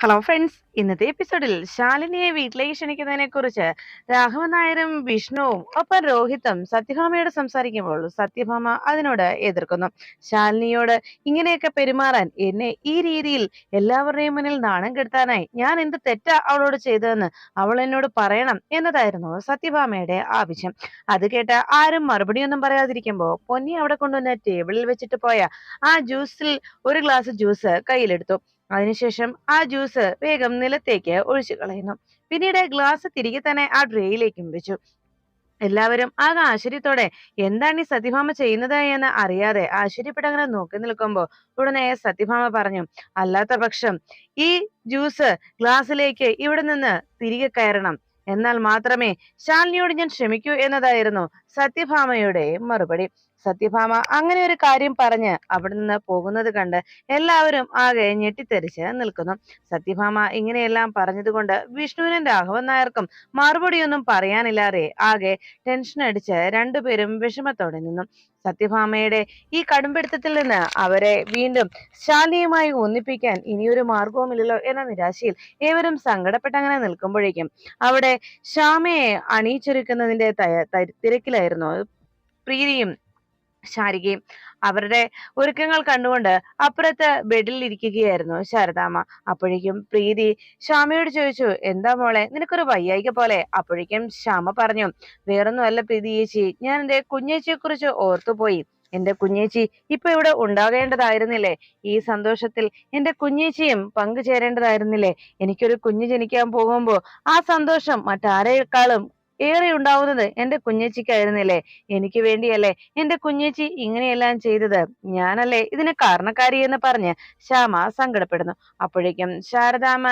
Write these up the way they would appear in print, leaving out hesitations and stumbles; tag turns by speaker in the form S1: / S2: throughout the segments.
S1: Hello friends, ഇന്നത്തെ എപ്പിസോഡിൽ ശാലിനിയെ വീട്ടിലേക്ക് ക്ഷണിക്കുന്നതിനെ കുറിച്ച് രാഘവൻ നായരും വിഷ്ണുവും ഒപ്പം രോഹിത്തും സത്യഭാമയോട് സംസാരിക്കുമ്പോൾ സത്യഭാമ അതിനോട് എതിർക്കുന്നു. ശാലിനിയോട് ഇങ്ങനെയൊക്കെ പെരുമാറാൻ, എന്നെ ഈ രീതിയിൽ എല്ലാവരുടെയും മുന്നിൽ നാണം കെടുത്താനായി ഞാൻ എന്ത് തെറ്റാ അവളോട് ചെയ്തതെന്ന് അവൾ എന്നോട് പറയണം എന്നതായിരുന്നു സത്യഭാമയുടെ ആവശ്യം. അത് കേട്ട് ആരും മറുപടിയൊന്നും പറയാതിരിക്കുമ്പോൾ പൊന്നി അവിടെ കൊണ്ടുവന്ന് ടേബിളിൽ വെച്ചിട്ട് പോയ ആ ജ്യൂസിൽ ഒരു ഗ്ലാസ് ജ്യൂസ് കയ്യിലെടുത്തു. അതിനുശേഷം ആ ജ്യൂസ് വേഗം നിലത്തേക്ക് ഒഴിച്ചു കളയുന്നു. പിന്നീട് ഗ്ലാസ് തിരികെ തന്നെ ആ ട്രേയിലേക്കും വെച്ചു. എല്ലാവരും ആകെ ആശ്ചര്യത്തോടെ എന്താണ് ഈ സത്യഭാമ ചെയ്യുന്നത് എന്ന് അറിയാതെ ആശ്ചര്യപ്പെട്ടങ്ങനെ നോക്കി നിൽക്കുമ്പോ ഉടനെ സത്യഭാമ പറഞ്ഞു, അല്ലാത്ത പക്ഷം ഈ ജ്യൂസ് ഗ്ലാസ്സിലേക്ക് ഇവിടെ നിന്ന് തിരികെ കയറണം, എന്നാൽ മാത്രമേ ശാലിനിയോട് ഞാൻ ക്ഷമിക്കൂ എന്നതായിരുന്നു സത്യഭാമയുടെ മറുപടി. സത്യഭാമ അങ്ങനെ ഒരു കാര്യം പറഞ്ഞ് അവിടെ നിന്ന് പോകുന്നത് കണ്ട് എല്ലാവരും ആകെ ഞെട്ടിത്തെറിച്ച് നിൽക്കുന്നു. സത്യഭാമ ഇങ്ങനെയെല്ലാം പറഞ്ഞതുകൊണ്ട് വിഷ്ണുവിനും രാഘവൻ നായർക്കും മറുപടിയൊന്നും പറയാനില്ലാതെ ആകെ ടെൻഷൻ അടിച്ച് രണ്ടുപേരും വിഷമത്തോടെ നിന്നു. സത്യഭാമയുടെ ഈ കടുംപിടുത്തത്തിൽ നിന്ന് അവരെ വീണ്ടും ശാലിനിയുമായി ഒന്നിപ്പിക്കാൻ ഇനിയൊരു മാർഗവുമില്ലല്ലോ എന്ന നിരാശയിൽ ഏവരും സങ്കടപ്പെട്ടങ്ങനെ നിൽക്കുമ്പോഴേക്കും അവിടെ ശ്യാമയെ അണിയിച്ചൊരുക്കുന്നതിന്റെ തിരക്കിലായിരുന്നു പ്രീതിയും ശാരികയും. അവരുടെ ഒരുക്കങ്ങൾ കണ്ടുകൊണ്ട് അപ്പുറത്ത് ബെഡിൽ ഇരിക്കുകയായിരുന്നു ശാരദാമ്മ. അപ്പോഴേക്കും പ്രീതി ശ്യാമയോട് ചോദിച്ചു, എന്താ മോളെ, നിനക്കൊരു വയ്യായിക പോലെ? അപ്പോഴേക്കും ശ്യാമ പറഞ്ഞു, വേറൊന്നുമല്ല പ്രീതി ചേച്ചി, ഞാൻ എന്റെ കുഞ്ഞേച്ചിയെ കുറിച്ച് ഓർത്തുപോയി. എന്റെ കുഞ്ഞേച്ചി ഇപ്പൊ ഇവിടെ ഉണ്ടാകേണ്ടതായിരുന്നില്ലേ? ഈ സന്തോഷത്തിൽ എന്റെ കുഞ്ഞേച്ചിയും പങ്കുചേരേണ്ടതായിരുന്നില്ലേ? എനിക്കൊരു കുഞ്ഞ് ജനിക്കാൻ പോകുമ്പോ ആ സന്തോഷം മറ്റാരേക്കാളും ഏറെ ഉണ്ടാവുന്നത് എന്റെ കുഞ്ഞേച്ചിക്കായിരുന്നില്ലേ? എനിക്ക് വേണ്ടിയല്ലേ എന്റെ കുഞ്ഞേച്ചി ഇങ്ങനെയെല്ലാം ചെയ്തത്? ഞാനല്ലേ ഇതിന് കാരണക്കാരി എന്ന് പറഞ്ഞ് ശ്യാമ സങ്കടപ്പെടുന്നു. അപ്പോഴേക്കും ശാരദാമ്മ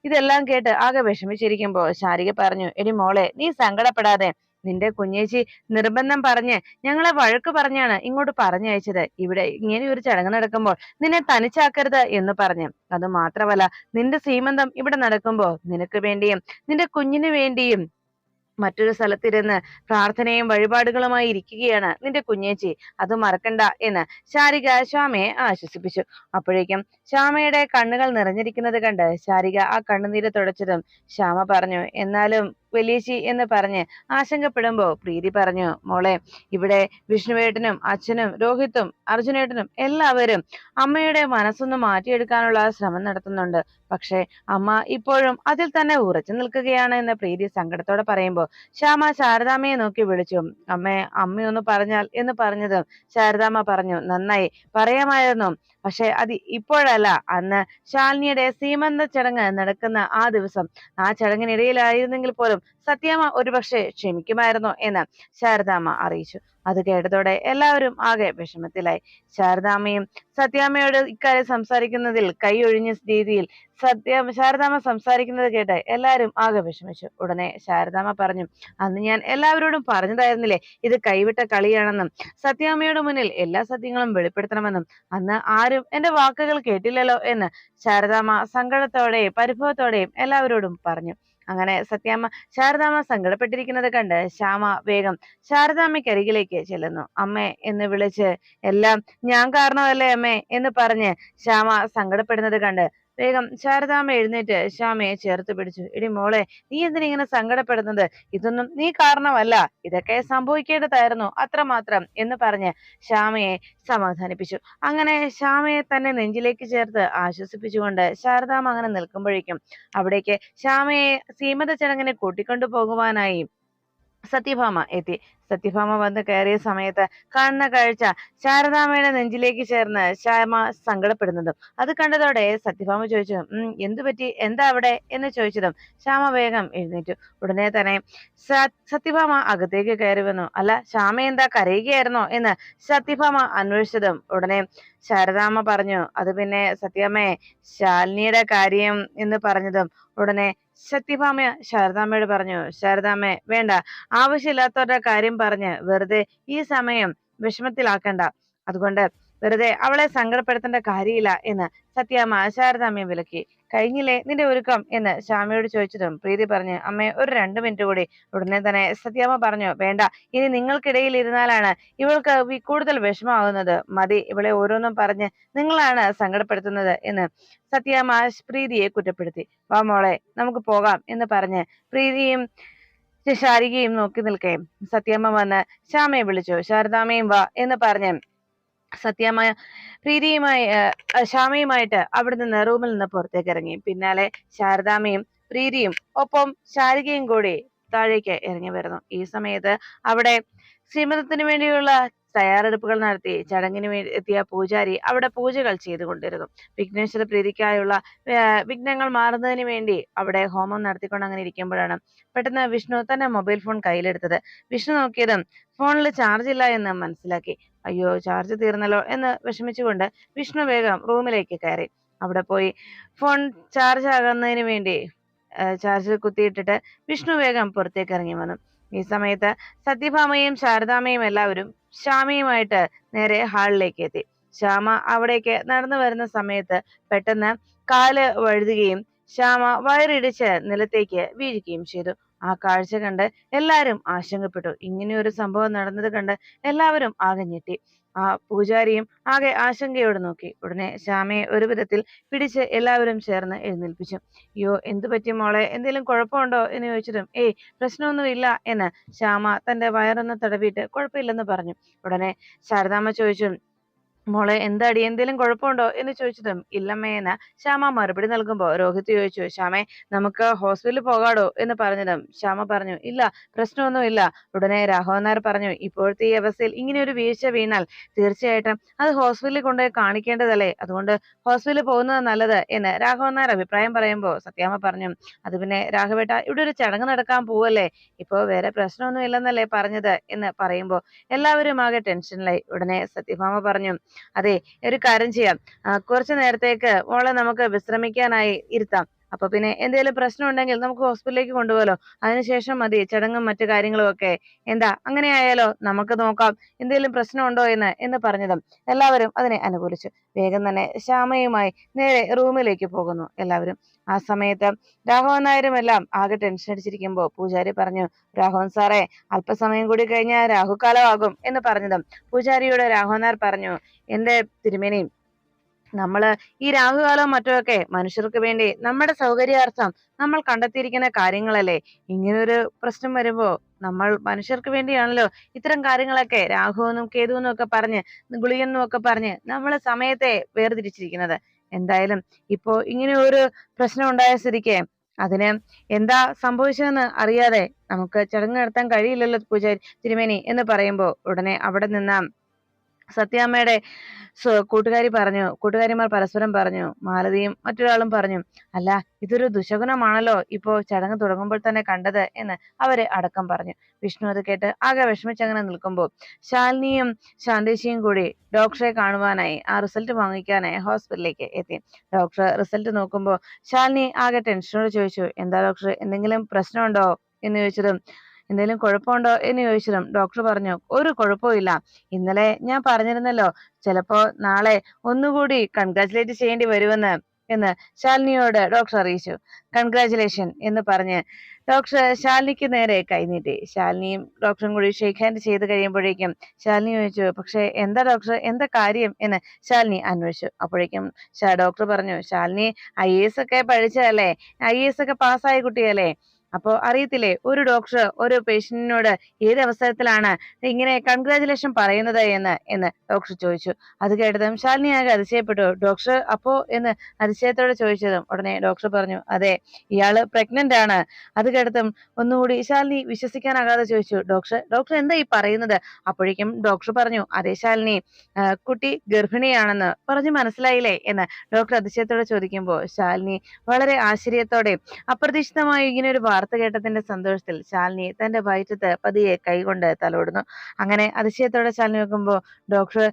S1: ഇതെല്ലാം കേട്ട് ആകെ വിഷമിച്ചിരിക്കുമ്പോ ശാരിക പറഞ്ഞു, എടി മോളെ, നീ സങ്കടപ്പെടാതെ. നിന്റെ കുഞ്ഞേച്ചി നിർബന്ധം പറഞ്ഞ് ഞങ്ങളെ വഴക്ക് പറഞ്ഞാണ് ഇങ്ങോട്ട് പറഞ്ഞയച്ചത്. ഇവിടെ ഇങ്ങനെ ഒരു ചടങ്ങ് നടക്കുമ്പോൾ നിന്നെ തനിച്ചാക്കരുത് എന്ന് പറഞ്ഞ്. അത് മാത്രമല്ല, നിന്റെ സീമന്തം ഇവിടെ നടക്കുമ്പോ നിനക്ക് വേണ്ടിയും നിന്റെ കുഞ്ഞിന് വേണ്ടിയും മറ്റൊരു സ്ഥലത്തിരുന്ന് പ്രാർത്ഥനയും വഴിപാടുകളുമായി ഇരിക്കുകയാണ് നിന്റെ കുഞ്ഞേച്ചി, അത് മറക്കണ്ട എന്ന് ശാരിക ശ്യാമയെ ആശ്വസിപ്പിച്ചു. അപ്പോഴേക്കും ശ്യാമയുടെ കണ്ണുകൾ നിറഞ്ഞിരിക്കുന്നത് കണ്ട് ശാരിക ആ കണ്ണുനീര് തുടച്ചതും ശ്യാമ പറഞ്ഞു, എന്നാലും വലിയച്ചി എന്ന് പറഞ്ഞ് ആശങ്കപ്പെടുമ്പോ പ്രീതി പറഞ്ഞു, മോളെ, ഇവിടെ വിഷ്ണുവേട്ടനും അച്ഛനും രോഹിത്തും അർജുനേട്ടനും എല്ലാവരും അമ്മയുടെ മനസ്സൊന്ന് മാറ്റിയെടുക്കാനുള്ള ശ്രമം നടത്തുന്നുണ്ട്. പക്ഷെ അമ്മ ഇപ്പോഴും അതിൽ തന്നെ ഉറച്ചു നിൽക്കുകയാണ് എന്ന് പ്രീതി സങ്കടത്തോടെ പറയുമ്പോ ശ്യാമ ശാരദാമ്മയെ നോക്കി വിളിച്ചു, അമ്മയൊന്ന് പറഞ്ഞാൽ എന്ന് പറഞ്ഞതും ശാരദാമ്മ പറഞ്ഞു, നന്നായി പറയാമായിരുന്നു, പക്ഷെ അത് ഇപ്പോഴല്ല, അന്ന് ശാലിനിയുടെ സീമന്ത ചടങ്ങ് നടക്കുന്ന ആ ദിവസം, ആ ചടങ്ങിനിടയിലായിരുന്നെങ്കിൽ പോലും സത്യാമ്മ ഒരുപക്ഷെ ക്ഷമിക്കുമായിരുന്നു എന്ന് ശാരദാമ്മ അറിയിച്ചു. അത് കേട്ടതോടെ എല്ലാവരും ആകെ വിഷമത്തിലായി. ശാരദാമ്മയും സത്യാമ്മയോട് ഇക്കാര്യം സംസാരിക്കുന്നതിൽ കൈ ഒഴിഞ്ഞ രീതിയിൽ ശാരദാമ്മ സംസാരിക്കുന്നത് കേട്ട് എല്ലാവരും ആകെ വിഷമിച്ചു. ഉടനെ ശാരദാമ്മ പറഞ്ഞു, അന്ന് ഞാൻ എല്ലാവരോടും പറഞ്ഞതായിരുന്നില്ലേ ഇത് കൈവിട്ട കളിയാണെന്നും സത്യാമ്മയുടെ മുന്നിൽ എല്ലാ സത്യങ്ങളും വെളിപ്പെടുത്തണമെന്നും. അന്ന് ആരും എന്റെ വാക്കുകൾ കേട്ടില്ലല്ലോ എന്ന് ശാരദാമ്മ സങ്കടത്തോടെയും പരിഭവത്തോടെയും എല്ലാവരോടും പറഞ്ഞു. അങ്ങനെ ശാരദാമ്മ സങ്കടപ്പെട്ടിരിക്കുന്നത് കണ്ട് ശ്യാമ വേഗം ശാരദാമ്മയ്ക്കരികിലേക്ക് ചെല്ലുന്നു. അമ്മേ എന്ന് വിളിച്ച്, എല്ലാം ഞാൻ കാരണമല്ലേ അമ്മേ എന്ന് പറഞ്ഞ് ശ്യാമ സങ്കടപ്പെടുന്നത് കണ്ട് വേഗം ശാരദാമ്മ എഴുന്നേറ്റ് ശ്യാമയെ ചേർത്ത് പിടിച്ചു. എടി മോളെ, നീ എന്തിനിങ്ങനെ സങ്കടപ്പെടുന്നത്? ഇതൊന്നും നീ കാരണമല്ല, ഇതൊക്കെ സംഭവിക്കേണ്ടതായിരുന്നു അത്രമാത്രം എന്ന് പറഞ്ഞ് ശ്യാമയെ സമാധാനിപ്പിച്ചു. അങ്ങനെ ശ്യാമയെ തന്നെ നെഞ്ചിലേക്ക് ചേർത്ത് ആശ്വസിപ്പിച്ചുകൊണ്ട് ശാരദാമ്മ അങ്ങനെ നിൽക്കുമ്പോഴേക്കും അവിടേക്ക് ശ്യാമയെ സീമന്ത ചടങ്ങിനെ കൂട്ടിക്കൊണ്ടു പോകുവാനായി സത്യഭാമ എത്തി. സത്യഭാമ വന്ന് കയറിയ സമയത്ത് കാണുന്ന കാഴ്ച ശാരദാമ്മയുടെ നെഞ്ചിലേക്ക് ചേർന്ന് ശ്യാമ സങ്കടപ്പെടുന്നതും അത് കണ്ടതോടെ സത്യഭാമ ചോദിച്ചു, എന്തു പറ്റി, എന്താ അവിടെ എന്ന് ചോദിച്ചതും ശ്യാമ വേഗം എഴുന്നേറ്റു. ഉടനെ തന്നെ സത്യഭാമ അകത്തേക്ക് കയറി വന്നു. അല്ല, ശ്യാമ എന്താ കരയുകയായിരുന്നോ എന്ന് സത്യഭാമ അന്വേഷിച്ചതും ഉടനെ ശാരദാമ്മ പറഞ്ഞു, അത് പിന്നെ സത്യാമ്മയെ, ശാലിനിയുടെ കാര്യം എന്ന് പറഞ്ഞതും ഉടനെ സത്യഭാമ ശാരദാമ്മയോട് പറഞ്ഞു, ശാരദാമ്മേ, വേണ്ട, ആവശ്യമില്ലാത്തവരുടെ കാര്യം പറഞ്ഞ് വെറുതെ ഈ സമയം വിഷമത്തിലാക്കണ്ട, അതുകൊണ്ട് വെറുതെ അവളെ സങ്കടപ്പെടുത്തേണ്ട കാര്യമില്ല എന്ന് സത്യാമ്മ ശാരദാമ്മയെ വിലക്കി. കഴിഞ്ഞില്ലേ നിന്റെ ഒരുക്കം എന്ന് ശ്യാമയോട് ചോദിച്ചതും പ്രീതി പറഞ്ഞു, അമ്മേ ഒരു 2 മിനിറ്റ് കൂടി. ഉടനെ തന്നെ സത്യാമ്മ പറഞ്ഞു, വേണ്ട, ഇനി നിങ്ങൾക്കിടയിൽ ഇരുന്നാലാണ് ഇവൾക്ക് കൂടുതൽ വിഷമാവുന്നത്. മതി, ഇവളെ ഓരോന്നും പറഞ്ഞ് നിങ്ങളാണ് സങ്കടപ്പെടുത്തുന്നത് എന്ന് സത്യാമ്മ പ്രീതിയെ കുറ്റപ്പെടുത്തി. വാ മോളെ, നമുക്ക് പോകാം എന്ന് പറഞ്ഞ് പ്രീതിയും ശാരികയും നോക്കി നിൽക്കെ സത്യാമ്മ വന്ന് ശ്യാമയെ വിളിച്ചു. ശാരദാമ്മയും വാ എന്ന് പറഞ്ഞ് സത്യാമ്മ പ്രീതിയുമായി ശ്യാമയുമായിട്ട് അവിടെ നിന്ന് റൂമിൽ നിന്ന് പുറത്തേക്ക് ഇറങ്ങി. പിന്നാലെ ശാരദാമ്മയും പ്രീതിയും ഒപ്പം ശാരികയും കൂടി താഴേക്ക് ഇറങ്ങി വരുന്നു. ഈ സമയത്ത് അവിടെ ശ്രീമതത്തിന് വേണ്ടിയുള്ള തയ്യാറെടുപ്പുകൾ നടത്തി ചടങ്ങിന് എത്തിയ പൂജാരി അവിടെ പൂജകൾ ചെയ്തുകൊണ്ടിരുന്നു. വിഘ്നേശ്വര പ്രീതിക്കായുള്ള വിഘ്നങ്ങൾ മാറുന്നതിന് വേണ്ടി അവിടെ ഹോമം നടത്തിക്കൊണ്ട് അങ്ങനെ ഇരിക്കുമ്പോഴാണ് പെട്ടെന്ന് വിഷ്ണു തന്റെ മൊബൈൽ ഫോൺ കയ്യിലെടുത്തത്. വിഷ്ണു നോക്കിയതും ഫോണിൽ ചാർജ് ഇല്ല എന്ന് മനസ്സിലാക്കി. അയ്യോ, ചാർജ് തീർന്നല്ലോ എന്ന് വിഷമിച്ചുകൊണ്ട് വിഷ്ണു വേഗം റൂമിലേക്ക് കയറി. അവിടെ പോയി ഫോൺ ചാർജ് ആകുന്നതിന് വേണ്ടി ചാർജർ കുത്തിയിട്ടിട്ട് വിഷ്ണു വേഗം പുറത്തേക്ക് ഇറങ്ങി വന്നു. ഈ സമയത്ത് സത്യഭാമയും ശാരദാമ്മയും എല്ലാവരും ശ്യാമയുമായിട്ട് നേരെ ഹാളിലേക്ക് എത്തി. ശ്യാമ അവിടേക്ക് നടന്നു വരുന്ന സമയത്ത് പെട്ടെന്ന് കാല് വഴുതുകയും ശ്യാമ വയറിടിച്ച് നിലത്തേക്ക് വീഴുകയും ചെയ്തു. ആ കാഴ്ച കണ്ട് എല്ലാവരും ആശങ്കപ്പെട്ടു. ഇങ്ങനെയൊരു സംഭവം നടന്നത് കണ്ട് എല്ലാവരും ആകെ ഞെട്ടി. ആ പൂജാരിയും ആകെ ആശങ്കയോട് നോക്കി. ഉടനെ ശ്യാമയെ ഒരു വിധത്തിൽ പിടിച്ച് എല്ലാവരും ചേർന്ന് എഴുന്നേൽപ്പിച്ചു. അയ്യോ, എന്തു പറ്റി മോളെ, എന്തെങ്കിലും കുഴപ്പമുണ്ടോ എന്ന് ചോദിച്ചതും ഏയ് പ്രശ്നമൊന്നുമില്ല എന്ന് ശ്യാമ തന്റെ വയറൊന്ന് തടവിയിട്ട് കുഴപ്പമില്ലെന്ന് പറഞ്ഞു. ഉടനെ ശാരദാമ്മ ചോദിച്ചു, മോളെ എന്താടി, എന്തേലും കുഴപ്പമുണ്ടോ എന്ന് ചോദിച്ചതും ഇല്ലമ്മേന്ന് ശ്യാമ മറുപടി നൽകുമ്പോ രോഹിത് ചോദിച്ചു, ശ്യാമേ നമുക്ക് ഹോസ്പിറ്റലിൽ പോകാടോ എന്ന് പറഞ്ഞതും ശ്യാമ പറഞ്ഞു, ഇല്ല, പ്രശ്നമൊന്നുമില്ല. ഉടനെ രാഘവൻ നായർ പറഞ്ഞു, ഇപ്പോഴത്തെ ഈ അവസ്ഥയിൽ ഇങ്ങനെ ഒരു വീഴ്ച വീണാൽ തീർച്ചയായിട്ടും അത് ഹോസ്പിറ്റലിൽ കൊണ്ടുപോയി കാണിക്കേണ്ടതല്ലേ, അതുകൊണ്ട് ഹോസ്പിറ്റലിൽ പോകുന്നത് നല്ലത് എന്ന് രാഘവൻ നായർ അഭിപ്രായം പറയുമ്പോ സത്യാമ്മ പറഞ്ഞു, അത് പിന്നെ രാഘവേട്ട, ഇവിടെ ഒരു ചടങ്ങ് നടക്കാൻ പോവല്ലേ, ഇപ്പോ വേറെ പ്രശ്നമൊന്നും ഇല്ലെന്നല്ലേ പറഞ്ഞത് എന്ന് പറയുമ്പോ എല്ലാവരും ആകെ ടെൻഷനിലായി. ഉടനെ സത്യഭാമ പറഞ്ഞു, അതെ, ഒരു കാര്യം ചെയ്യാം, കുറച്ചു നേരത്തേക്ക് മോളെ നമുക്ക് വിശ്രമിക്കാനായി ഇരുത്താം. അപ്പൊ പിന്നെ എന്തെങ്കിലും പ്രശ്നം ഉണ്ടെങ്കിൽ നമുക്ക് ഹോസ്പിറ്റലിലേക്ക് കൊണ്ടുപോകലോ, അതിനുശേഷം മതി ചടങ്ങും മറ്റു കാര്യങ്ങളും ഒക്കെ. എന്താ, അങ്ങനെ ആയാലോ, നമുക്ക് നോക്കാം എന്തെങ്കിലും പ്രശ്നമുണ്ടോ എന്ന് പറഞ്ഞതും എല്ലാവരും അതിനെ അനുകൂലിച്ചു. വേഗം തന്നെ ശ്യാമയുമായി നേരെ റൂമിലേക്ക് പോകുന്നു എല്ലാവരും. ആ സമയത്ത് രാഘവൻ നായരും എല്ലാം ആകെ ടെൻഷൻ അടിച്ചിരിക്കുമ്പോ പൂജാരി പറഞ്ഞു, രാഘവൻ സാറേ, അല്പസമയം കൂടി കഴിഞ്ഞാൽ രാഹുകാലമാകും എന്ന് പറഞ്ഞതും പൂജാരിയോട് രാഘവൻ നായർ പറഞ്ഞു, എന്റെ തിരുമേനി, നമ്മള് ഈ രാഹുകാലവും മറ്റുമൊക്കെ മനുഷ്യർക്ക് വേണ്ടി നമ്മുടെ സൗകര്യാർത്ഥം നമ്മൾ കണ്ടെത്തിയിരിക്കുന്ന കാര്യങ്ങളല്ലേ. ഇങ്ങനൊരു പ്രശ്നം വരുമ്പോ നമ്മൾ മനുഷ്യർക്ക് വേണ്ടിയാണല്ലോ ഇത്തരം കാര്യങ്ങളൊക്കെ രാഹുവെന്നും കേതുവെന്നും ഒക്കെ പറഞ്ഞ് ഗുളികെന്നും ഒക്കെ പറഞ്ഞ് നമ്മള് സമയത്തെ വേർതിരിച്ചിരിക്കുന്നത്. എന്തായാലും ഇപ്പോ ഇങ്ങനെ ഒരു പ്രശ്നം ഉണ്ടായ സ്ഥിതിക്ക് അതിന് എന്താ സംഭവിച്ചതെന്ന് അറിയാതെ നമുക്ക് ചടങ്ങ് നടത്താൻ കഴിയില്ലല്ലോ പൂജാരി തിരുമേനി എന്ന് പറയുമ്പോ ഉടനെ അവിടെ നിന്ന് സത്യാമ്മയുടെ കൂട്ടുകാരിമാർ പരസ്പരം പറഞ്ഞു, മാലതിയും മറ്റൊരാളും പറഞ്ഞു, അല്ല, ഇതൊരു ദുശകുനമാണല്ലോ ഇപ്പോ ചടങ്ങ് തുടങ്ങുമ്പോൾ തന്നെ കണ്ടത് എന്ന് അവരെ അടക്കം പറഞ്ഞു. വിഷ്ണു അത് കേട്ട് ആകെ വിഷമിച്ചങ്ങനെ നിൽക്കുമ്പോൾ ശാലിനിയും ശാന്തേശിയും കൂടി ഡോക്ടറെ കാണുവാനായി ആ റിസൾട്ട് വാങ്ങിക്കാനായി ഹോസ്പിറ്റലിലേക്ക് എത്തി. ഡോക്ടർ റിസൾട്ട് നോക്കുമ്പോൾ ശാലിനി ആകെ ടെൻഷനോട് ചോദിച്ചു, എന്താ ഡോക്ടർ, എന്തെങ്കിലും പ്രശ്നമുണ്ടോ എന്ന് ചോദിച്ചതും എന്തെങ്കിലും കുഴപ്പമുണ്ടോ എന്ന് ചോദിച്ചതും ഡോക്ടർ പറഞ്ഞു, ഒരു കുഴപ്പവും ഇല്ല. ഇന്നലെ ഞാൻ പറഞ്ഞിരുന്നല്ലോ, ചിലപ്പോ നാളെ ഒന്നുകൂടി കൺഗ്രാറ്റുലേറ്റ് ചെയ്യേണ്ടി വരുമെന്ന് എന്ന് ശാലിനിയോട് ഡോക്ടർ അറിയിച്ചു. കൺഗ്രാറ്റുലേഷൻ എന്ന് പറഞ്ഞ് ഡോക്ടർ ശാലിനിക്ക് നേരെ കൈനീട്ടി. ശാലിനിയും ഡോക്ടറും കൂടി ഷേക്ക് ഹാൻഡ് ചെയ്ത് കഴിയുമ്പോഴേക്കും ശാലിനി ചോദിച്ചു, പക്ഷെ എന്താ ഡോക്ടർ, എന്താ കാര്യം എന്ന് ശാലിനി അന്വേഷിച്ചു. അപ്പോഴേക്കും ഡോക്ടർ പറഞ്ഞു, ശാലിനി IAS ഒക്കെ പഠിച്ചതല്ലേ, IAS ഒക്കെ പാസ്സായ കുട്ടിയല്ലേ, അപ്പോ അറിയത്തില്ലേ ഒരു ഡോക്ടർ ഒരു പേഷ്യന്റിനോട് ഏത് അവസരത്തിലാണ് ഇങ്ങനെ കൺഗ്രാറ്റുലേഷൻ പറയുന്നത് എന്ന് ഡോക്ടർ ചോദിച്ചു. അത് കേട്ടതും ശാലിനി ആകെ അതിശയപ്പെട്ടു. ഡോക്ടർ അപ്പോ എന്ന് അതിശയത്തോടെ ചോദിച്ചതും ഉടനെ ഡോക്ടർ പറഞ്ഞു, അതെ, ഇയാള് പ്രഗ്നന്റ് ആണ്. അത് കേട്ടതും ഒന്നുകൂടി ശാലിനി വിശ്വസിക്കാനാകാതെ ചോദിച്ചു, ഡോക്ടർ എന്താ ഈ പറയുന്നത്? അപ്പോഴേക്കും ഡോക്ടർ പറഞ്ഞു, അതെ ശാലിനി, കുട്ടി ഗർഭിണിയാണെന്ന് പറഞ്ഞു, മനസ്സിലായില്ലേ എന്ന് ഡോക്ടർ അതിശയത്തോടെ ചോദിക്കുമ്പോൾ ശാലിനി വളരെ ആശ്ചര്യത്തോടെ അപ്രതീക്ഷിതമായി ഇങ്ങനെ ഒരു വാർത്ത കേട്ടതിന്റെ സന്തോഷത്തിൽ ശാലിനി തന്റെ വയറ്റത്ത് പതിയെ കൈകൊണ്ട് തലോടുന്നു. അങ്ങനെ അതിശയത്തോടെ ശാലിനി നോക്കുമ്പോ ഡോക്ടർ,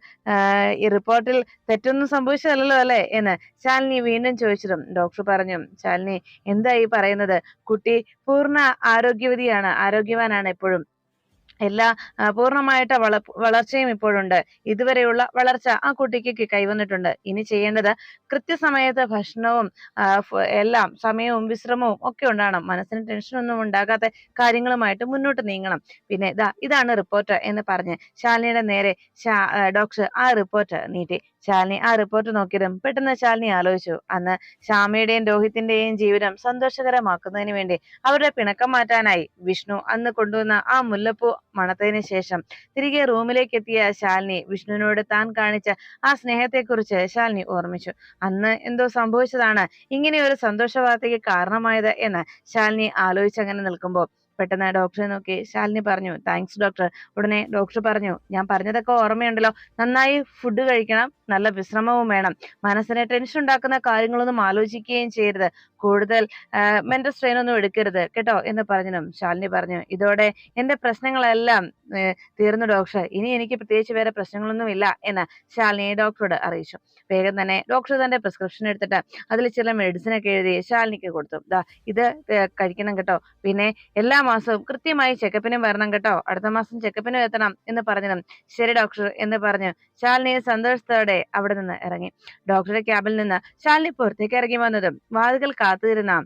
S1: ഈ റിപ്പോർട്ടിൽ തെറ്റൊന്നും സംഭവിച്ചതല്ലോ അല്ലേ എന്ന് ശാലിനി വീണ്ടും ചോദിച്ചതും ഡോക്ടർ പറഞ്ഞു, ശാലിനി എന്താ ഈ പറയുന്നത്? കുട്ടി പൂർണ്ണ ആരോഗ്യവതിയാണ്, ആരോഗ്യവാനാണ് എപ്പോഴും. എല്ലാ പൂർണ്ണമായിട്ട് വളർച്ചയും ഇപ്പോഴുണ്ട്. ഇതുവരെയുള്ള വളർച്ച ആ കുട്ടിക്ക് കൈവന്നിട്ടുണ്ട്. ഇനി ചെയ്യേണ്ടത് കൃത്യസമയത്ത് ഭക്ഷണവും എല്ലാം സമയവും വിശ്രമവും ഒക്കെ ഉണ്ടാകണം. മനസ്സിന് ടെൻഷനൊന്നും ഉണ്ടാകാത്ത കാര്യങ്ങളുമായിട്ട് മുന്നോട്ട് നീങ്ങണം. പിന്നെ ഇതാണ് റിപ്പോർട്ട് എന്ന് പറഞ്ഞ് ശാലിനിയുടെ നേരെ ഡോക്ടർ ആ റിപ്പോർട്ട് നീട്ടി. ശാലിനി ആ റിപ്പോർട്ട് നോക്കിയതും പെട്ടെന്ന് ശാലിനി ആലോചിച്ചു, അന്ന് ശ്യാമയുടെയും രോഹിത്തിന്റെയും ജീവിതം സന്തോഷകരമാക്കുന്നതിന് വേണ്ടി അവരുടെ പിണക്കം മാറ്റാനായി വിഷ്ണു അന്ന് കൊണ്ടുവന്ന ആ മുല്ലപ്പൂ മണത്തതിന് ശേഷം തിരികെ റൂമിലേക്ക് എത്തിയ ശാലിനി വിഷ്ണുവിനോട് താൻ കാണിച്ച ആ സ്നേഹത്തെക്കുറിച്ച് ശാലിനി ഓർമ്മിച്ചു. അന്ന് എന്തോ സംഭവിച്ചതാണ് ഇങ്ങനെ ഒരു സന്തോഷ വാർത്തയ്ക്ക് കാരണമായത് എന്ന് ശാലിനി ആലോചിച്ചങ്ങനെ നിൽക്കുമ്പോൾ പെട്ടെന്ന് ഡോക്ടറെ നോക്കി ശാലിനി പറഞ്ഞു, താങ്ക്സ് ഡോക്ടർ. ഉടനെ ഡോക്ടർ പറഞ്ഞു, ഞാൻ പറഞ്ഞതൊക്കെ ഓർമ്മയുണ്ടല്ലോ, നന്നായി ഫുഡ് കഴിക്കണം, നല്ല വിശ്രമവും വേണം, മനസ്സിന് ടെൻഷൻ ഉണ്ടാക്കുന്ന കാര്യങ്ങളൊന്നും ആലോചിക്കുകയും ചെയ്യരുത്, കൂടുതൽ മെന്റൽ സ്ട്രെയിൻ ഒന്നും എടുക്കരുത് കേട്ടോ എന്ന് പറഞ്ഞതും ശാലിനി പറഞ്ഞു, ഇതോടെ എന്റെ പ്രശ്നങ്ങളെല്ലാം തീർന്നു ഡോക്ടർ, ഇനി എനിക്ക് പ്രത്യേകിച്ച് വേറെ പ്രശ്നങ്ങളൊന്നും ഇല്ല എന്ന് ശാലിനി ഡോക്ടറോട് അറിയിച്ചു. വേഗം തന്നെ ഡോക്ടർ തന്റെ പ്രിസ്ക്രിപ്ഷൻ എടുത്തിട്ട് അതിൽ ചില മെഡിസിൻ ഒക്കെ എഴുതി ശാലിനിക്ക് കൊടുത്തു. ഇത് കഴിക്കണം കേട്ടോ, പിന്നെ എല്ലാ മാസവും കൃത്യമായി ചെക്കപ്പിനും വരണം കേട്ടോ, അടുത്ത മാസം ചെക്കപ്പിനും എത്തണം എന്ന് പറഞ്ഞതും ശരി ഡോക്ടർ എന്ന് പറഞ്ഞു ശാലിനി സന്തോഷത്തോടെ അവിടെ നിന്ന് ഇറങ്ങി. ഡോക്ടറുടെ ക്യാബിൽ നിന്ന് ശാലിനി പുറത്തേക്ക് ഇറങ്ങി വന്നതും വാതിൽക്കൽ കാത്തുനിന്ന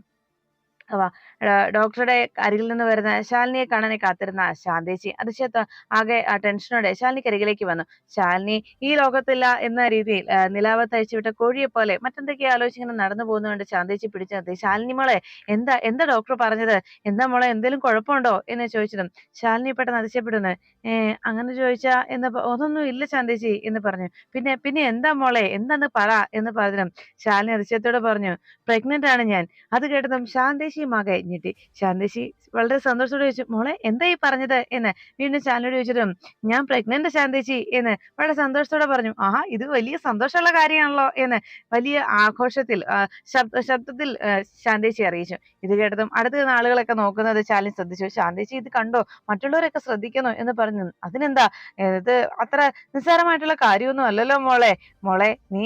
S1: ഡോക്ടറുടെ അരികിൽ നിന്ന് വരുന്ന ശാലിനിയെ കാണാൻ കാത്തിരുന്ന ശാന്തേച്ചി അതിശയത്ത് ആകെ ടെൻഷനോടെ ശാലിനിക്ക് അരികിലേക്ക് വന്നു. ശാലിനി ഈ ലോകത്തില്ല എന്ന രീതിയിൽ നിലാവത്ത് അഴിച്ചുവിട്ട കോഴിയെ പോലെ മറ്റെന്തൊക്കെയോ ആലോചിച്ചിങ്ങനെ നടന്നു പോകുന്നതുകൊണ്ട് ശാന്തേച്ചി പിടിച്ചു നിർത്തി. ശാലിനി മോളെ, എന്താ ഡോക്ടർ പറഞ്ഞത്, എന്താ മോളെ, എന്തെങ്കിലും കുഴപ്പമുണ്ടോ എന്ന് ചോദിച്ചതും ശാലിനി പെട്ടെന്ന് അതിശയപ്പെടുന്നു. അങ്ങനെ ചോദിച്ചാ ഒന്നും ഇല്ല ശാന്തേച്ചി എന്ന് പറഞ്ഞു. പിന്നെ എന്താ മോളെ, എന്താന്ന് പറ എന്ന് പറഞ്ഞതും ശാലിനി അതിശയത്തോടെ പറഞ്ഞു, പ്രഗ്നന്റ് ആണ് ഞാൻ. അത് കേട്ടതും ശാന്തേച്ചി മകെ ഞെട്ടി. ശാന്തേച്ചി വളരെ സന്തോഷത്തോടെ ചോദിച്ചു, മോളെ എന്താ ഈ പറഞ്ഞത് എന്ന് വീണ്ടും ശാലിനിയോട് ചോദിച്ചതും ഞാൻ പ്രഗ്നന്റ് ശാന്തേച്ചി എന്ന് വളരെ സന്തോഷത്തോടെ പറഞ്ഞു. ആഹാ, ഇത് വലിയ സന്തോഷമുള്ള കാര്യമാണല്ലോ എന്ന് വലിയ ആഘോഷത്തിൽ ശബ്ദത്തിൽ ശാന്തേച്ചി അറിയിച്ചു. ഇത് കേട്ടതും അടുത്ത ആളുകളൊക്കെ നോക്കുന്നത് ശാലിനി ശ്രദ്ധിച്ചു. ശാന്തേച്ചി ഇത് കണ്ടോ, മറ്റുള്ളവരൊക്കെ ശ്രദ്ധിക്കുന്നു എന്ന് പറഞ്ഞു. അതിനെന്താ, ഇത് അത്ര നിസ്സാരമായിട്ടുള്ള കാര്യമൊന്നും അല്ലല്ലോ മോളെ നീ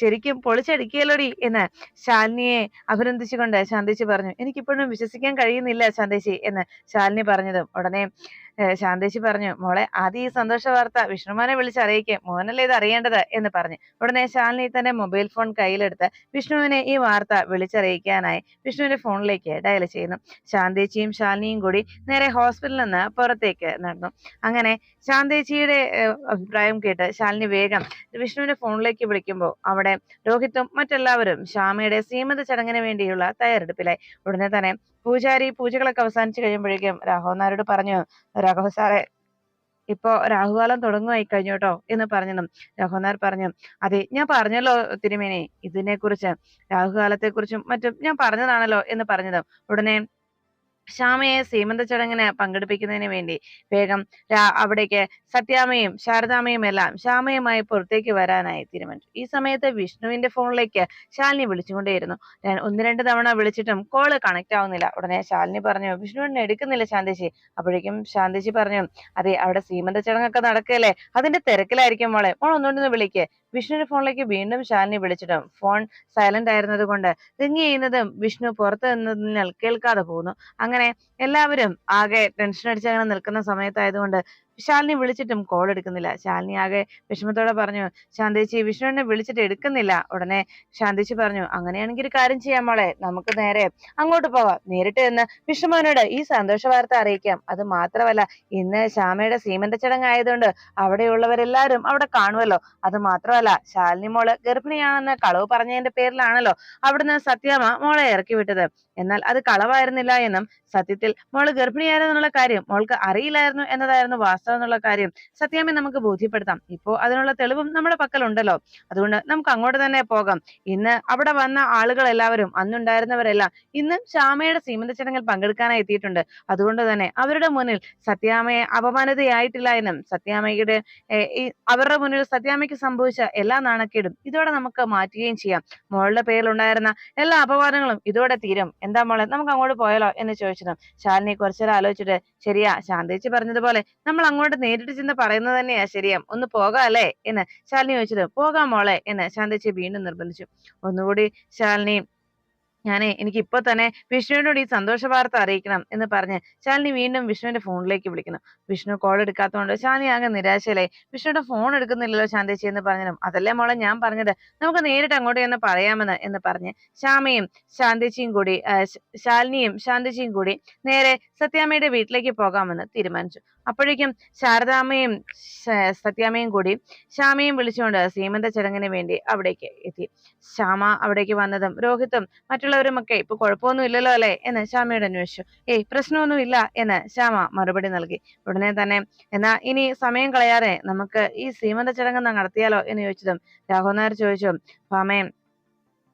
S1: ശരിക്കും പൊളിച്ചടിക്കുകയല്ലോടി എന്ന് ശാലിനിയെ അഭിനന്ദിച്ചുകൊണ്ട് ശാന്തേച്ചി പറഞ്ഞു. എനിക്കിപ്പോഴും വിശ്വസിക്കാൻ കഴിയുന്നില്ല ശാന്തേച്ചി എന്ന് ശാലിനി പറഞ്ഞതും ഉടനെ ശാന്തേച്ചി പറഞ്ഞു, മോളെ ആദ്യം ഈ സന്തോഷ വാർത്ത വിഷ്ണുമോനെ വിളിച്ചറിയിക്കുക, മോനല്ലേ ഇത് അറിയേണ്ടത് എന്ന് പറഞ്ഞു. ഉടനെ ശാലിനി തന്റെ മൊബൈൽ ഫോൺ കയ്യിലെടുത്ത് വിഷ്ണുവിനെ ഈ വാർത്ത വിളിച്ചറിയിക്കാനായി വിഷ്ണുവിന്റെ ഫോണിലേക്ക് ഡയൽ ചെയ്യുന്നു. ശാന്തേച്ചിയും ശാലിനിയും കൂടി നേരെ ഹോസ്പിറ്റലിൽ നിന്ന് പുറത്തേക്ക് നടന്നു. അങ്ങനെ ശാന്തേച്ചിയുടെ അഭിപ്രായം കേട്ട് ശാലിനി വേഗം വിഷ്ണുവിന്റെ ഫോണിലേക്ക് വിളിക്കുമ്പോൾ അവിടെ രോഹിത്തും മറ്റെല്ലാവരും ശ്യാമയുടെ സീമന്ത ചടങ്ങിന് വേണ്ടിയുള്ള തയ്യാറെടുപ്പിലായി. ഉടനെ തന്നെ പൂജാരി പൂജകളൊക്കെ അവസാനിച്ചു കഴിയുമ്പോഴേക്കും രാഘവൻ നായരോട് പറഞ്ഞു, രാഘവ സാറെ, ഇപ്പോ രാഹുകാലം തുടങ്ങുമായി കഴിഞ്ഞു കേട്ടോ എന്ന് പറഞ്ഞതും രാഘവൻ നായർ പറഞ്ഞു, അതെ ഞാൻ പറഞ്ഞല്ലോ തിരുമേനി, ഇതിനെക്കുറിച്ച് രാഹുകാലത്തെക്കുറിച്ചും മറ്റും ഞാൻ പറഞ്ഞതാണല്ലോ എന്ന് പറഞ്ഞതും ഉടനെ ശ്യാമയെ സീമന്ത ചടങ്ങിന് പങ്കെടുപ്പിക്കുന്നതിന് വേണ്ടി വേഗം അവിടേക്ക് സത്യാമ്മയും ശാരദാമ്മയും എല്ലാം ശ്യാമയുമായി പുറത്തേക്ക് വരാനായി തീരുമാനിച്ചു. ഈ സമയത്ത് വിഷ്ണുവിന്റെ ഫോണിലേക്ക് ശാലിനി വിളിച്ചുകൊണ്ടേയിരുന്നു. ഒന്ന് രണ്ട് തവണ വിളിച്ചിട്ടും കോള് കണക്ട് ആവുന്നില്ല. ഉടനെ ശാലിനി പറഞ്ഞു, വിഷ്ണുവിനെ എടുക്കുന്നില്ല ശാന്തേച്ചി. അപ്പോഴേക്കും ശാന്തേച്ചി പറഞ്ഞു, അതെ അവിടെ സീമന്ത ചടങ്ങൊക്കെ നടക്കല്ലേ, അതിന്റെ തിരക്കിലായിരിക്കും മോൾ ഒന്നുകൊണ്ടൊന്ന് വിളിക്ക്. വിഷ്ണുവിന്റെ ഫോണിലേക്ക് വീണ്ടും ശാലിനി വിളിച്ചിട്ടും ഫോൺ സൈലന്റ് ആയിരുന്നത് കൊണ്ട് റിങ് ചെയ്യുന്നതും വിഷ്ണു പുറത്ത് നിന്നതിനാൽ കേൾക്കാതെ പോകുന്നു. അങ്ങനെ എല്ലാവരും ആകെ ടെൻഷൻ അടിച്ച് അങ്ങനെ നിൽക്കുന്ന സമയത്തായതുകൊണ്ട് ശാലിനി വിളിച്ചിട്ടും കോൾ എടുക്കുന്നില്ല. ശാലിനി ആകെ വിഷമത്തോടെ പറഞ്ഞു, ശാന്തേച്ചി വിഷ്ണുവിനെ വിളിച്ചിട്ട് എടുക്കുന്നില്ല. ഉടനെ ശാന്തേച്ചി പറഞ്ഞു, അങ്ങനെയാണെങ്കിൽ ഒരു കാര്യം ചെയ്യാം മോളെ, നമുക്ക് നേരെ അങ്ങോട്ട് പോവാം, നേരിട്ട് എന്ന് വിഷ്ണുമോനോട് ഈ സന്തോഷ വാർത്ത അറിയിക്കാം. അത് മാത്രമല്ല ഇന്ന് ശ്യാമയുടെ സീമന്ത ചടങ്ങ് ആയതുകൊണ്ട് അവിടെയുള്ളവരെല്ലാരും അവിടെ കാണുമല്ലോ. അത് മാത്രമല്ല ശാലിനി മോള് ഗർഭിണിയാണെന്ന് കളവ് പറഞ്ഞതിന്റെ പേരിലാണല്ലോ അവിടുന്ന് സത്യാമ്മ മോളെ ഇറക്കി വിട്ടത്. എന്നാൽ അത് കളവായിരുന്നില്ല എന്നും സത്യത്തിൽ മോള് ഗർഭിണിയായിരുന്നുള്ള കാര്യം മോൾക്ക് അറിയില്ലായിരുന്നു എന്നതായിരുന്നു വാസ്തവം എന്നുള്ള കാര്യം സത്യാമ്മ നമുക്ക് ബോധ്യപ്പെടുത്താം. ഇപ്പോ അതിനുള്ള തെളിവും നമ്മുടെ പക്കലുണ്ടല്ലോ. അതുകൊണ്ട് നമുക്ക് അങ്ങോട്ട് തന്നെ പോകാം. ഇന്ന് അവിടെ വന്ന ആളുകൾ എല്ലാവരും, അന്നുണ്ടായിരുന്നവരെല്ലാം ഇന്ന് ശ്യാമയുടെ സീമന്ത ചടങ്ങിൽ പങ്കെടുക്കാനായി എത്തിയിട്ടുണ്ട്. അതുകൊണ്ട് തന്നെ അവരുടെ മുന്നിൽ സത്യാമ്മയെ അപമാനിതയായിട്ടില്ല എന്നും സത്യാമ്മയുടെ അവരുടെ മുന്നിൽ സത്യാമ്മയ്ക്ക് സംഭവിച്ച എല്ലാ നാണക്കേടും ഇതോടെ നമുക്ക് മാറ്റുകയും ചെയ്യാം. മോളുടെ പേരിലുണ്ടായിരുന്ന എല്ലാ അപവാദങ്ങളും ഇതോടെ തീരും. എന്താ മോളെ, നമുക്ക് അങ്ങോട്ട് പോയാലോ എന്ന് ചോദിച്ചതും ശാലിനി കുറച്ചേരം ആലോചിച്ചിട്ട്, ശരിയാ ശാന്തേച്ചി പറഞ്ഞതുപോലെ നമ്മൾ അങ്ങോട്ട് നേരിട്ട് ചെന്ന് പറയുന്നത് തന്നെയാ ശരിയാ, ഒന്ന് പോകാം അല്ലേ എന്ന് ശാലിനി ചോദിച്ചത്. പോകാം മോളെ എന്ന് ശാന്തേച്ചി വീണ്ടും നിർബന്ധിച്ചു. ഒന്നുകൂടി ശാലിനി എനിക്ക് ഇപ്പൊ തന്നെ വിഷ്ണുവിനോട് ഈ സന്തോഷ വാർത്ത അറിയിക്കണം എന്ന് പറഞ്ഞ് ശാലിനി വീണ്ടും വിഷ്ണുവിന്റെ ഫോണിലേക്ക് വിളിക്കുന്നു. വിഷ്ണു കോൾ എടുക്കാത്തതുകൊണ്ട് ശാലിനി ആകെ നിരാശയിലായി. വിഷ്ണുയുടെ ഫോൺ എടുക്കുന്നില്ലല്ലോ ശാന്തേച്ചി എന്ന് പറഞ്ഞതും, അതല്ലേ മോളെ ഞാൻ പറഞ്ഞത്, നമുക്ക് നേരിട്ട് അങ്ങോട്ട് ചെന്ന് പറയാമെന്ന് എന്ന് പറഞ്ഞ് ശ്യാമയും ശാന്തേച്ചിയും കൂടി ശാലിനിയും ശാന്തേച്ചിയും കൂടി നേരെ സത്യാമ്മയുടെ വീട്ടിലേക്ക് പോകാമെന്ന് തീരുമാനിച്ചു. അപ്പോഴേക്കും ശാരദാമ്മയും സത്യാമ്മയും കൂടി ശ്യാമയും വിളിച്ചുകൊണ്ട് സീമന്ത ചടങ്ങിന് വേണ്ടി അവിടേക്ക് എത്തി. ശ്യാമ അവിടേക്ക് വന്നതും രോഹിത്തും മറ്റുള്ളവരുമൊക്കെ ഇപ്പൊ കുഴപ്പമൊന്നും ഇല്ലല്ലോ അല്ലെ എന്ന് ശ്യാമയോട് അന്വേഷിച്ചു. പ്രശ്നമൊന്നും ഇല്ല എന്ന് ശ്യാമ മറുപടി നൽകി. ഉടനെ തന്നെ എന്നാ ഇനി സമയം കളയാതെ നമുക്ക് ഈ സീമന്ത ചടങ്ങ് നടത്തിയാലോ എന്ന് ചോദിച്ചതും രാഘവൻ നായർ ചോദിച്ചു, ഭാമേ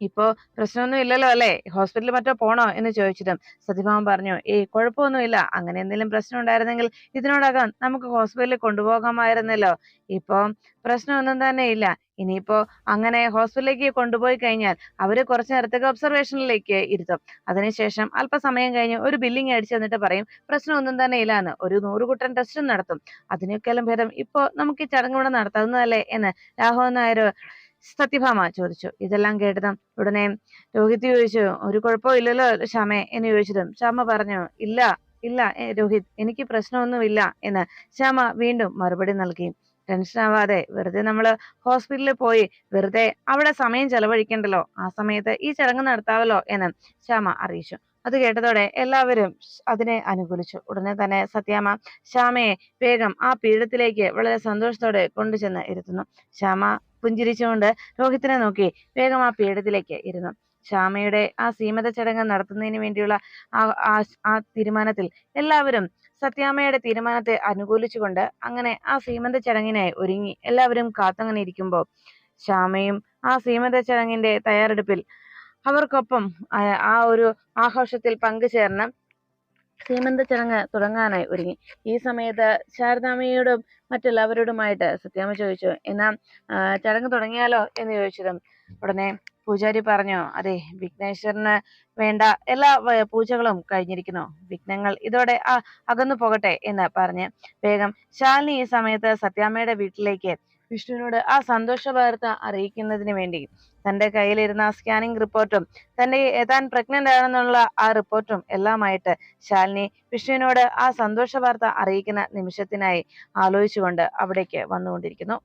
S1: ഇപ്പോ പ്രശ്നമൊന്നും ഇല്ലല്ലോ അല്ലേ, ഹോസ്പിറ്റലിൽ മറ്റോ പോണോ എന്ന് ചോദിച്ചതും സത്യഭാമ പറഞ്ഞു, കുഴപ്പമൊന്നുമില്ല, അങ്ങനെ എന്തെങ്കിലും പ്രശ്നം ഉണ്ടായിരുന്നെങ്കിൽ ഇതിനോടകം നമുക്ക് ഹോസ്പിറ്റലിൽ കൊണ്ടുപോകാമായിരുന്നല്ലോ. ഇപ്പൊ പ്രശ്നമൊന്നും തന്നെ ഇല്ല. ഇനിയിപ്പോ അങ്ങനെ ഹോസ്പിറ്റലിലേക്ക് കൊണ്ടുപോയി കഴിഞ്ഞാൽ അവര് കുറച്ചു നേരത്തേക്ക് ഒബ്സർവേഷനിലേക്ക് ഇരുത്തും. അതിനുശേഷം അല്പസമയം കഴിഞ്ഞ് ഒരു ബില്ലിങ് അടിച്ചു തന്നിട്ട് പറയും പ്രശ്നമൊന്നും തന്നെ ഇല്ല എന്ന്. ഒരു 100 കൂട്ടം ടെസ്റ്റും നടത്തും. അതിനേക്കാളും ഭേദം ഇപ്പോ നമുക്ക് ഈ ചടങ്ങ് ഇവിടെ നടത്താവുന്നതല്ലേ എന്ന് രാഘവൻ നായർ സത്യഭാമ ചോദിച്ചു. ഇതെല്ലാം കേട്ടതും ഉടനെ രോഹിത് ചോദിച്ചു, ഒരു കുഴപ്പവും ഇല്ലല്ലോ ശ്യാമേ എന്ന് ചോദിച്ചതും ശ്യാമ പറഞ്ഞു, ഇല്ല ഇല്ല രോഹിത്, എനിക്ക് പ്രശ്നമൊന്നുമില്ല എന്ന് ശ്യാമ വീണ്ടും മറുപടി നൽകി. ടെൻഷൻ ആവാതെ വെറുതെ നമ്മള് ഹോസ്പിറ്റലിൽ പോയി വെറുതെ അവിടെ സമയം ചെലവഴിക്കണ്ടല്ലോ, ആ സമയത്ത് ഈ ചടങ്ങ് നടത്താവല്ലോ എന്ന് ശ്യാമ അറിയിച്ചു. അത് കേട്ടതോടെ എല്ലാവരും അതിനെ അനുകൂലിച്ചു. ഉടനെ തന്നെ സത്യാമ്മ ശ്യാമയെ വേഗം ആ പീഠത്തിലേക്ക് വളരെ സന്തോഷത്തോടെ കൊണ്ടുചെന്ന് ഇരുത്തുന്നു. ശ്യാമ പുഞ്ചിരിച്ചുകൊണ്ട് രോഹിത്തിനെ നോക്കി വേഗം ആ പീഠത്തിലേക്ക് ഇരുന്നു. ശ്യാമയുടെ ആ സീമത ചടങ്ങ് നടത്തുന്നതിന് വേണ്ടിയുള്ള ആ തീരുമാനത്തിൽ എല്ലാവരും സത്യാമ്മയുടെ തീരുമാനത്തെ അനുകൂലിച്ചുകൊണ്ട് അങ്ങനെ ആ സീമന്ത ചടങ്ങിനായി ഒരുങ്ങി എല്ലാവരും കാത്തങ്ങനെ ഇരിക്കുമ്പോൾ ശ്യാമയും ആ സീമന്ത ചടങ്ങിന്റെ തയ്യാറെടുപ്പിൽ അവർക്കൊപ്പം ആ ഒരു ആഘോഷത്തിൽ പങ്കുചേർന്ന് സീമന്ത ചടങ്ങ് തുടങ്ങാനായി ഒരുങ്ങി. ഈ സമയത്ത് ശാരദാമ്മയോടും മറ്റെല്ലാവരോടുമായിട്ട് സത്യാമ്മ ചോദിച്ചു, എന്നാ ചടങ്ങ് തുടങ്ങിയാലോ എന്ന് ചോദിച്ചതും ഉടനെ പൂജാരി പറഞ്ഞു, അതെ, വിഘ്നേശ്വരന് വേണ്ട എല്ലാ പൂജകളും കഴിഞ്ഞിരിക്കുന്നു, വിഘ്നങ്ങൾ ഇതോടെ അകന്നു പോകട്ടെ എന്ന് പറഞ്ഞ് വേഗം ശാലിനി ഈ സമയത്ത് സത്യാമ്മയുടെ വീട്ടിലേക്ക് വിഷ്ണുവിനോട് ആ സന്തോഷ വാർത്ത അറിയിക്കുന്നതിന് വേണ്ടി തന്റെ കയ്യിലിരുന്ന സ്കാനിങ് റിപ്പോർട്ടും താൻ പ്രഗ്നന്റ് ആണെന്നുള്ള ആ റിപ്പോർട്ടും എല്ലാമായിട്ട് ശാലിനി വിഷ്ണുവിനോട് ആ സന്തോഷ വാർത്ത അറിയിക്കുന്ന നിമിഷത്തിനായി ആലോചിച്ചുകൊണ്ട് അവിടേക്ക് വന്നുകൊണ്ടിരിക്കുന്നു.